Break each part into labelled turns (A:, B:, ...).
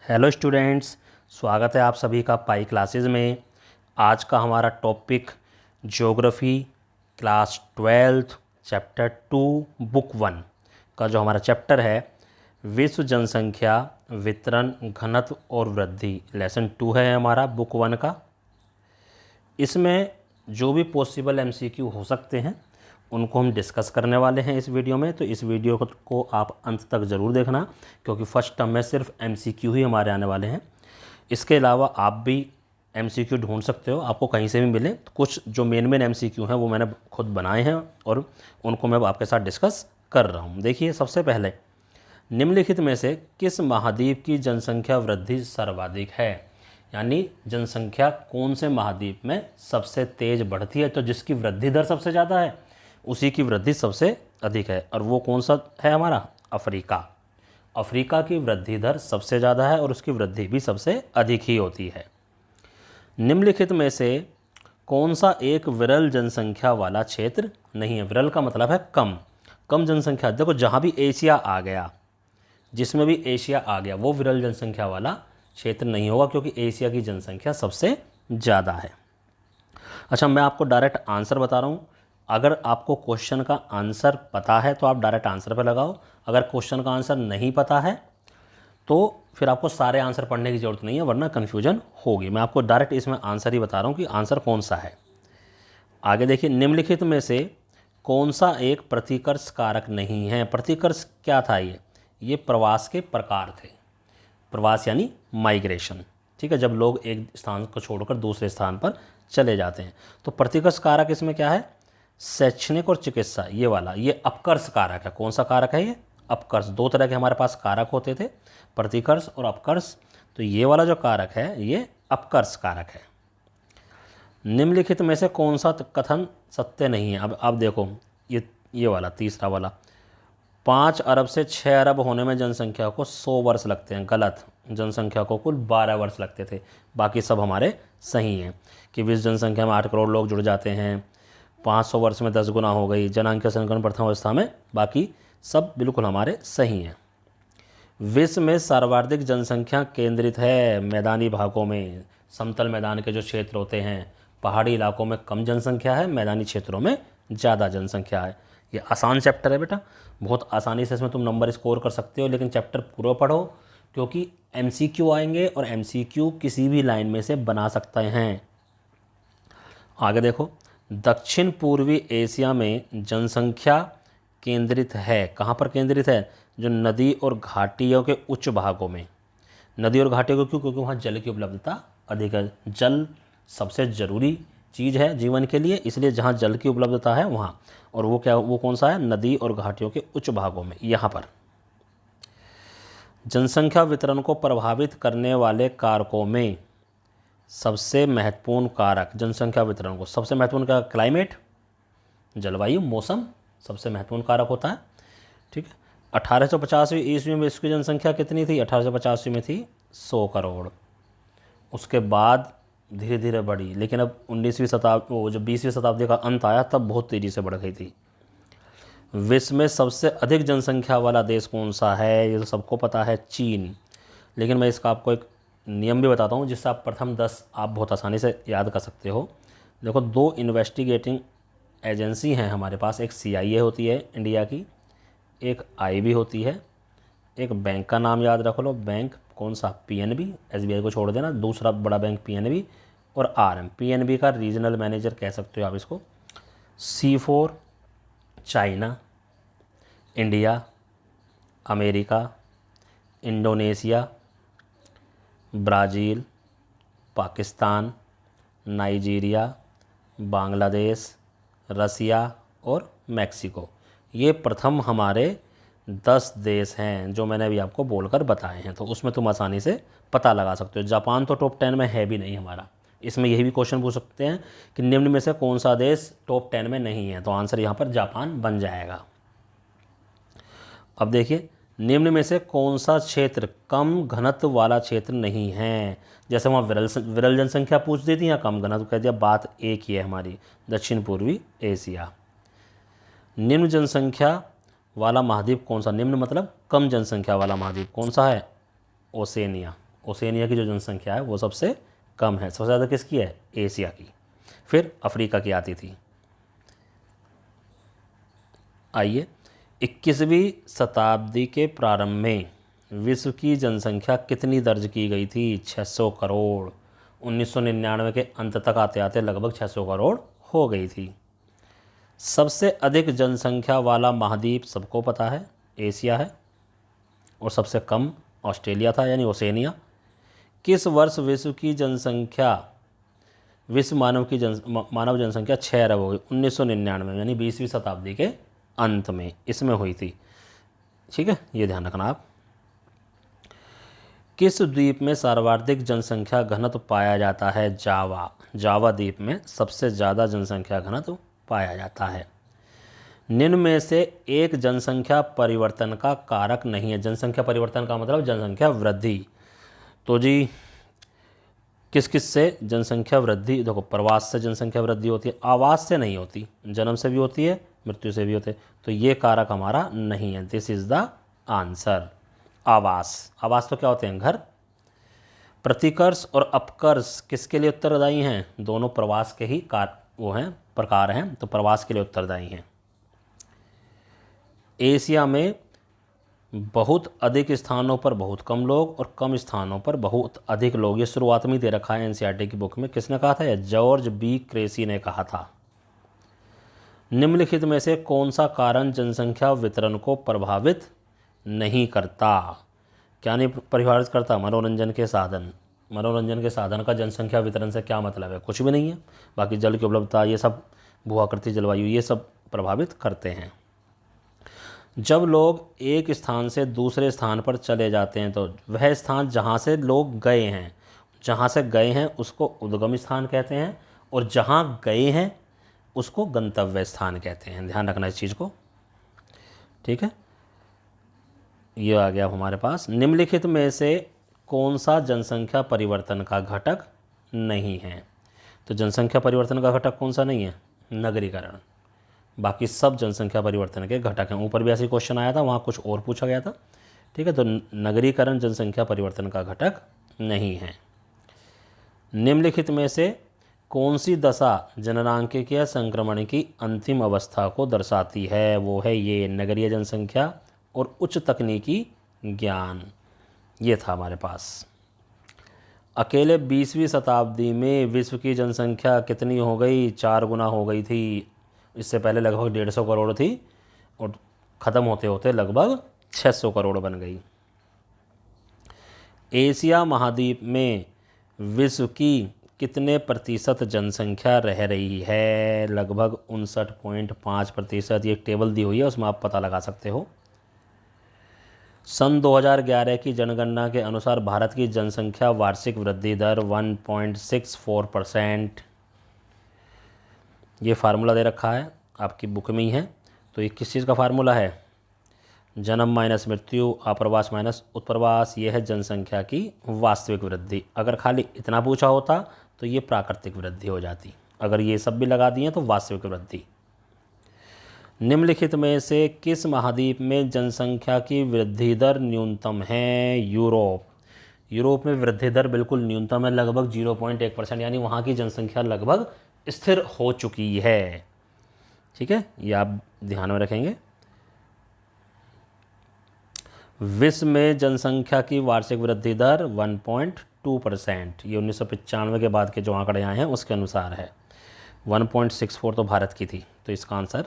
A: Hello students, स्वागत है आप सभी का पाई क्लासेस में। आज का हमारा topic geography class 12 chapter 2 book 1 का जो हमारा चैप्टर है विश्व जनसंख्या वितरण घनत्व और वृद्धि लेसन 2 है हमारा बुक 1 का। इसमें जो भी पॉसिबल एमसीक्यू हो सकते हैं उनको हम डिस्कस करने वाले हैं इस वीडियो में। तो इस वीडियो को आप अंत तक ज़रूर देखना, क्योंकि फर्स्ट टर्म में सिर्फ एमसीक्यू ही हमारे आने वाले हैं। इसके अलावा आप भी एमसीक्यू ढूंढ सकते हो, आपको कहीं से भी मिले। तो कुछ जो मेन एमसीक्यू हैं वो मैंने खुद बनाए हैं और उनको मैं अब आपके साथ डिस्कस कर रहा हूँ। देखिए, सबसे पहले निम्नलिखित में से किस महाद्वीप की जनसंख्या वृद्धि सर्वाधिक है, यानी जनसंख्या कौन से महाद्वीप में सबसे तेज़ बढ़ती है, तो जिसकी वृद्धि दर सबसे ज़्यादा है उसी की वृद्धि सबसे अधिक है। और वो कौन सा है हमारा? अफ्रीका। अफ्रीका की वृद्धि दर सबसे ज़्यादा है और उसकी वृद्धि भी सबसे अधिक ही होती है। निम्नलिखित में से कौन सा एक विरल जनसंख्या वाला क्षेत्र नहीं है? विरल का मतलब है कम, कम जनसंख्या। देखो, जहाँ भी एशिया आ गया, जिसमें भी एशिया आ गया वो विरल जनसंख्या वाला क्षेत्र नहीं होगा, क्योंकि एशिया की जनसंख्या सबसे ज़्यादा है। अच्छा, मैं आपको डायरेक्ट आंसर बता रहा हूँ। अगर आपको क्वेश्चन का आंसर पता है तो आप डायरेक्ट आंसर पे लगाओ। अगर क्वेश्चन का आंसर नहीं पता है तो फिर आपको सारे आंसर पढ़ने की ज़रूरत नहीं है, वरना कन्फ्यूजन होगी। मैं आपको डायरेक्ट इसमें आंसर ही बता रहा हूँ कि आंसर कौन सा है। आगे देखिए, निम्नलिखित में से कौन सा एक प्रतिकर्ष कारक नहीं है? प्रतिकर्ष क्या था? ये प्रवास के प्रकार थे। प्रवास यानी माइग्रेशन, ठीक है, जब लोग एक स्थान को छोड़कर दूसरे स्थान पर चले जाते हैं। तो प्रतिकर्ष कारक इसमें क्या है? शैक्षणिक और चिकित्सा, ये वाला, ये अपकर्ष कारक है। कौन सा कारक है? ये अपकर्ष। दो तरह के हमारे पास कारक होते थे, प्रतिकर्ष और अपकर्ष। तो ये वाला जो कारक है ये अपकर्ष कारक है। निम्नलिखित में से कौन सा कथन सत्य नहीं है? अब आप देखो, ये वाला तीसरा वाला, 5 अरब से 6 अरब होने में जनसंख्या को 100 वर्ष लगते हैं। गलत। जनसंख्या को कुल 12 वर्ष लगते थे। बाकी सब हमारे सही हैं कि विश्व जनसंख्या में 8 करोड़ लोग जुड़ जाते हैं, 500 वर्ष में 10 गुना हो गई, जनांकीय संकरण प्रथम अवस्था में। बाकी सब बिल्कुल हमारे सही हैं। विश्व में सर्वाधिक जनसंख्या केंद्रित है मैदानी भागों में। समतल मैदान के जो क्षेत्र होते हैं, पहाड़ी इलाकों में कम जनसंख्या है, मैदानी क्षेत्रों में ज़्यादा जनसंख्या है। ये आसान चैप्टर है बेटा, बहुत आसानी से इसमें तुम नंबर स्कोर कर सकते हो। लेकिन चैप्टर पूरा पढ़ो, क्योंकि एमसीक्यू आएंगे और एमसीक्यू किसी भी लाइन में से बना सकते हैं। आगे देखो, दक्षिण पूर्वी एशिया में जनसंख्या केंद्रित है। कहाँ पर केंद्रित है? जो नदी और घाटियों के उच्च भागों में। नदी और घाटियों को क्यों? क्योंकि वहाँ जल की उपलब्धता अधिक है। जल सबसे ज़रूरी चीज़ है जीवन के लिए, इसलिए जहाँ जल की उपलब्धता है वहाँ। और वो क्या, वो कौन सा है? नदी और घाटियों के उच्च भागों में, यहाँ पर। जनसंख्या वितरण को प्रभावित करने वाले कारकों में सबसे महत्वपूर्ण कारक, जनसंख्या वितरण को सबसे महत्वपूर्ण कारक क्लाइमेट, जलवायु, मौसम सबसे महत्वपूर्ण कारक होता है, ठीक है। 1885 ईस्वी में इसकी जनसंख्या कितनी थी? 1885 में थी 100 करोड़। उसके बाद धीरे धीरे बढ़ी, लेकिन अब 19वीं शताब्दी, वो जब 20वीं शताब्दी का अंत आया तब बहुत तेज़ी से बढ़ गई थी। विश्व में सबसे अधिक जनसंख्या वाला देश कौन सा है? ये तो सबको पता है, चीन। लेकिन मैं इसका आपको एक नियम भी बताता हूँ जिससे आप प्रथम 10 आप बहुत आसानी से याद कर सकते हो। देखो, 2 इन्वेस्टिगेटिंग एजेंसी हैं हमारे पास। एक CIA होती है इंडिया की, एक IB होती है। एक बैंक का नाम याद रख लो, बैंक कौन सा? PNB। SBI को छोड़ देना, दूसरा बड़ा बैंक PNB। और RM, PNB का रीजनल मैनेजर कह सकते हो आप इसको। C4 China, India, America, Indonesia, Brazil, Pakistan, Nigeria, Bangladesh, Russia और मैक्सिको। ये प्रथम हमारे 10 देश हैं जो मैंने अभी आपको बोलकर बताए हैं। तो उसमें तुम आसानी से पता लगा सकते हो। जापान तो टॉप 10 में है भी नहीं हमारा। इसमें यही भी क्वेश्चन पूछ सकते हैं कि निम्न में से कौन सा देश टॉप 10 में नहीं है, तो आंसर यहाँ पर जापान बन जाएगा। अब देखिए, निम्न में से कौन सा क्षेत्र कम घनत्व वाला क्षेत्र नहीं है? जैसे वहाँ विरल जनसंख्या पूछ दी थी या कम घनत्व कह दिया, बात एक ही है हमारी, दक्षिण पूर्वी एशिया। निम्न जनसंख्या वाला महाद्वीप कौन सा? निम्न मतलब कम जनसंख्या वाला महाद्वीप कौन सा है? ओसेनिया। ओसेनिया की जो जनसंख्या है वो सबसे कम है। सबसे ज़्यादा किसकी है? एशिया की। फिर अफ्रीका की आती थी। आइए, 21वीं शताब्दी के प्रारंभ में विश्व की जनसंख्या कितनी दर्ज की गई थी? 600 करोड़। 1999 के अंत तक आते आते लगभग 600 करोड़ हो गई थी। सबसे अधिक जनसंख्या वाला महाद्वीप सबको पता है, एशिया है, और सबसे कम ऑस्ट्रेलिया था, यानी ओसेनिया। किस वर्ष विश्व मानव जनसंख्या 6 अरब हो गई? 1999 में, यानी 20वीं शताब्दी के अंत में इसमें हुई थी। ठीक है, ये ध्यान रखना आप। किस द्वीप में सर्वाधिक जनसंख्या घनत्व पाया जाता है? जावा द्वीप में सबसे ज़्यादा जनसंख्या घनत्व पाया जाता है। निम्न में से एक जनसंख्या परिवर्तन का कारक नहीं है। जनसंख्या परिवर्तन का मतलब जनसंख्या वृद्धि। तो जी किस किस से जनसंख्या वृद्धि? देखो, प्रवास से जनसंख्या वृद्धि होती है, आवास से नहीं होती, जन्म से भी होती है, मृत्यु से भी होते हैं। तो ये कारक हमारा नहीं है। This is the answer. आवास तो क्या होते हैं? घर। प्रतिकर्ष और अपकर्ष किसके लिए उत्तरदायी हैं? दोनों प्रवास के ही प्रकार हैं, तो प्रवास के लिए उत्तरदायी हैं। एशिया में बहुत अधिक स्थानों पर बहुत कम लोग और कम स्थानों पर बहुत अधिक लोग, ये शुरुआत में ही दे रखा है एनसीईआरटी की बुक में। किसने कहा था? जॉर्ज बी क्रेसी ने कहा था। निम्नलिखित में से कौन सा कारण जनसंख्या वितरण को प्रभावित नहीं करता? क्या नहीं प्रभावित करता? मनोरंजन के साधन। मनोरंजन के साधन का जनसंख्या वितरण से क्या मतलब है? कुछ भी नहीं है। बाकी जल की उपलब्धता, ये सब, भूआकृति जलवायु, ये सब प्रभावित करते हैं। जब लोग एक स्थान से दूसरे स्थान पर चले जाते हैं तो वह स्थान जहाँ से गए हैं उसको उद्गम स्थान कहते हैं, और जहाँ गए हैं उसको गंतव्य स्थान कहते हैं। ध्यान रखना इस चीज़ को। ठीक है, ये आ गया हमारे पास। निम्नलिखित में से कौन सा जनसंख्या परिवर्तन का घटक नहीं है? तो जनसंख्या परिवर्तन का घटक कौन सा नहीं है? नगरीकरण। बाकी सब जनसंख्या परिवर्तन के घटक हैं। ऊपर भी ऐसे क्वेश्चन आया था, वहाँ कुछ और पूछा गया था। ठीक है, तो नगरीकरण जनसंख्या परिवर्तन का घटक नहीं है। निम्नलिखित में से कौन सी दशा जननांकिकीय संक्रमण की अंतिम अवस्था को दर्शाती है? वो है ये नगरीय जनसंख्या और उच्च तकनीकी ज्ञान। ये था हमारे पास। अकेले 20वीं शताब्दी में विश्व की जनसंख्या कितनी हो गई? 4 गुना हो गई थी। इससे पहले लगभग 150 करोड़ थी और ख़त्म होते होते लगभग 600 करोड़ बन गई। एशिया महाद्वीप में विश्व की कितने प्रतिशत जनसंख्या रह रही है? लगभग 59.5%। ये एक टेबल दी हुई है, उसमें आप पता लगा सकते हो। सन 2011 की जनगणना के अनुसार भारत की जनसंख्या वार्षिक वृद्धि दर 1.64%। ये फार्मूला दे रखा है, आपकी बुक में ही है। तो ये किस चीज़ का फार्मूला है? जन्म माइनस मृत्यु, आप्रवास माइनस उत्प्रवास, ये है जनसंख्या की वास्तविक वृद्धि। अगर खाली इतना पूछा होता तो ये प्राकृतिक वृद्धि हो जाती। अगर ये सब भी लगा दिए तो वास्तविक वृद्धि। निम्नलिखित में से किस महाद्वीप में जनसंख्या की वृद्धि दर न्यूनतम है? यूरोप में वृद्धि दर बिल्कुल न्यूनतम है, लगभग 0.1%, यानी वहाँ की जनसंख्या लगभग स्थिर हो चुकी है। ठीक है, ये आप ध्यान में रखेंगे। विश्व में जनसंख्या की वार्षिक वृद्धि दर 1.2%। ये 1995 के बाद के जो आंकड़े आए हैं उसके अनुसार है। 1.64 तो भारत की थी, तो इसका आंसर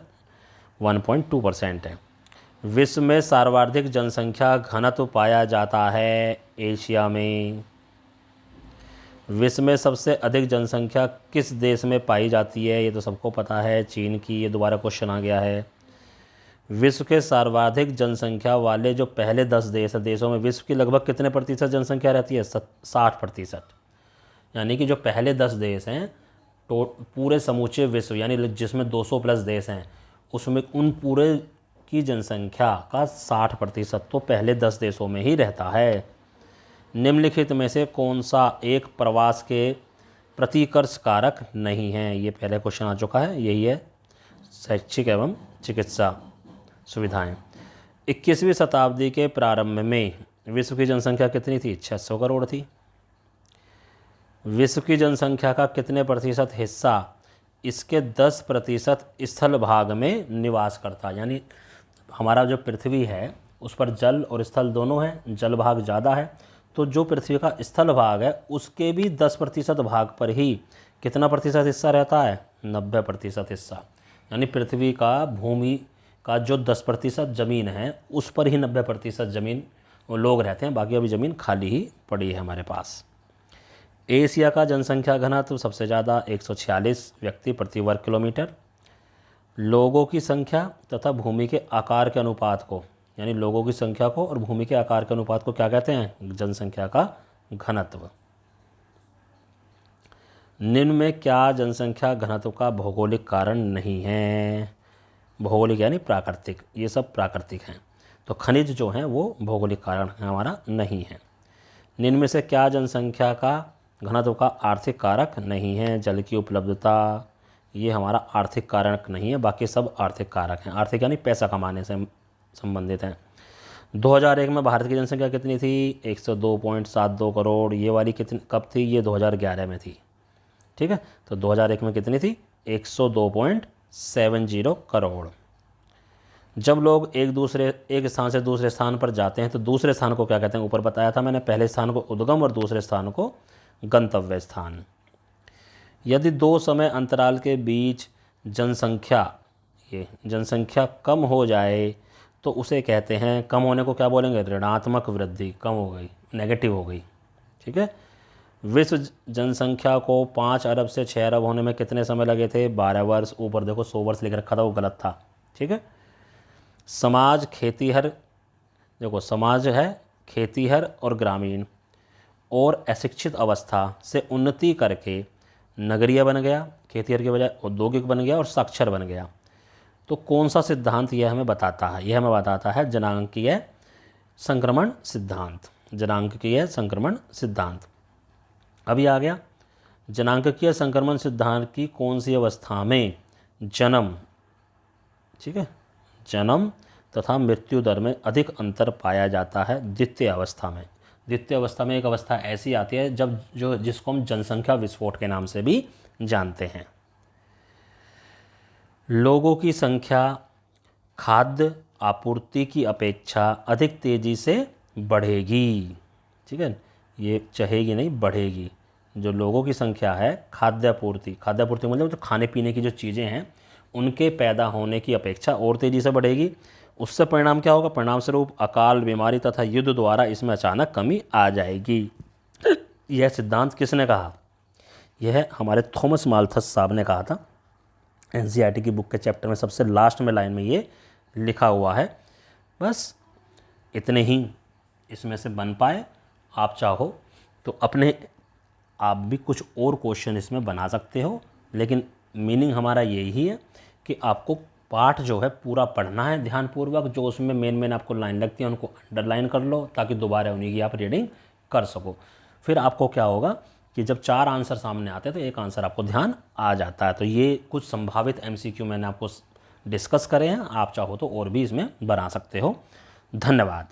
A: 1.2% है। विश्व में सर्वाधिक जनसंख्या घनत्व पाया जाता है एशिया में। विश्व में सबसे अधिक जनसंख्या किस देश में पाई जाती है? ये तो सबको पता है, चीन की। ये दोबारा क्वेश्चन आ गया है। विश्व के सर्वाधिक जनसंख्या वाले जो पहले 10 देशों में विश्व की लगभग कितने प्रतिशत जनसंख्या रहती है? 60%। यानी कि जो पहले 10 देश हैं तो पूरे समूचे विश्व, यानी जिसमें 200 प्लस देश हैं, उसमें उन पूरे की जनसंख्या का 60% तो पहले 10 देशों में ही रहता है। निम्नलिखित में से कौन सा एक प्रवास के प्रतिकर्ष कारक नहीं है? ये पहले क्वेश्चन आ चुका है, यही है शैक्षिक एवं चिकित्सा सुविधाएं। 21वीं शताब्दी के प्रारंभ में विश्व की जनसंख्या कितनी थी? 600 करोड़ थी। विश्व की जनसंख्या का कितने प्रतिशत हिस्सा इसके 10% स्थल भाग में निवास करता है? यानी हमारा जो पृथ्वी है उस पर जल और स्थल दोनों है, जल भाग ज़्यादा है, तो जो पृथ्वी का स्थल भाग है उसके भी 10% भाग पर ही कितना प्रतिशत हिस्सा रहता है? 90% हिस्सा। यानी पृथ्वी का भूमि का जो 10% ज़मीन है उस पर ही 90% ज़मीन लोग रहते हैं, बाकी अभी ज़मीन खाली ही पड़ी है हमारे पास। एशिया का जनसंख्या घनत्व सबसे ज़्यादा 146 व्यक्ति प्रति वर्ग किलोमीटर। लोगों की संख्या तथा भूमि के आकार के अनुपात को, यानी लोगों की संख्या को और भूमि के आकार के अनुपात को क्या कहते हैं? जनसंख्या का घनत्व। निम्न में क्या जनसंख्या घनत्व का भौगोलिक कारण नहीं है? भौगोलिक यानी प्राकृतिक, ये सब प्राकृतिक हैं, तो खनिज जो हैं वो भौगोलिक कारण हमारा नहीं है। निम्न में से क्या जनसंख्या का घनत्व का आर्थिक कारक नहीं है? जल की उपलब्धता, ये हमारा आर्थिक कारक नहीं है, बाकी सब आर्थिक कारक हैं। आर्थिक यानी पैसा कमाने से संबंधित हैं। 2001 में भारत की जनसंख्या कितनी थी? 102.72 करोड़। ये वाली कितनी कब थी? ये 2011 में थी। ठीक है, तो 2001 में कितनी थी? 102.70 करोड़। जब लोग एक स्थान से दूसरे स्थान पर जाते हैं तो दूसरे स्थान को क्या कहते हैं? ऊपर बताया था मैंने, पहले स्थान को उद्गम और दूसरे स्थान को गंतव्य स्थान। यदि दो समय अंतराल के बीच जनसंख्या कम हो जाए तो उसे कहते हैं, कम होने को क्या बोलेंगे? ऋणात्मक वृद्धि, कम हो गई, नेगेटिव हो गई। ठीक है, विश्व जनसंख्या को 5 अरब से 6 अरब होने में कितने समय लगे थे? 12 वर्ष। ऊपर देखो 100 वर्ष लिख रखा था, वो गलत था। ठीक है, समाज खेतीहर, देखो समाज है खेतीहर और ग्रामीण और अशिक्षित अवस्था से उन्नति करके नगरीय बन गया, खेतीहर के बजाय औद्योगिक बन गया और साक्षर बन गया। तो कौन सा सिद्धांत यह हमें बताता है? यह हमें बताता है जनांकीय संक्रमण सिद्धांत। जनांकीय संक्रमण सिद्धांत अभी आ गया। जनांकीय संक्रमण सिद्धांत की कौन सी अवस्था में जन्म, ठीक है, जन्म तथा मृत्यु दर में अधिक अंतर पाया जाता है? द्वितीय अवस्था में। द्वितीय अवस्था में एक अवस्था ऐसी आती है जब जिसको हम जनसंख्या विस्फोट के नाम से भी जानते हैं। लोगों की संख्या खाद्य आपूर्ति की अपेक्षा अधिक तेजी से बढ़ेगी। ठीक है, ये चहेगी नहीं, बढ़ेगी। जो लोगों की संख्या है खाद्य आपूर्ति मतलब जो खाने पीने की जो चीज़ें हैं उनके पैदा होने की अपेक्षा और तेज़ी से बढ़ेगी। उससे परिणाम क्या होगा? परिणाम स्वरूप अकाल, बीमारी तथा युद्ध द्वारा इसमें अचानक कमी आ जाएगी। यह सिद्धांत किसने कहा? यह हमारे थॉमस माल्थस साहब ने कहा था। एनसीईआरटी की बुक के चैप्टर में सबसे लास्ट में लाइन में ये लिखा हुआ है। बस इतने ही इसमें से बन पाए। आप चाहो तो आप भी कुछ और क्वेश्चन इसमें बना सकते हो, लेकिन मीनिंग हमारा यही है कि आपको पाठ जो है पूरा पढ़ना है ध्यानपूर्वक। जो उसमें मेन आपको लाइन लगती है उनको अंडरलाइन कर लो ताकि दोबारा उन्हीं की आप रीडिंग कर सको। फिर आपको क्या होगा कि जब 4 आंसर सामने आते हैं तो एक आंसर आपको ध्यान आ जाता है। तो ये कुछ संभावित MCQ मैंने आपको डिस्कस करे हैं, आप चाहो तो और भी इसमें बना सकते हो। धन्यवाद।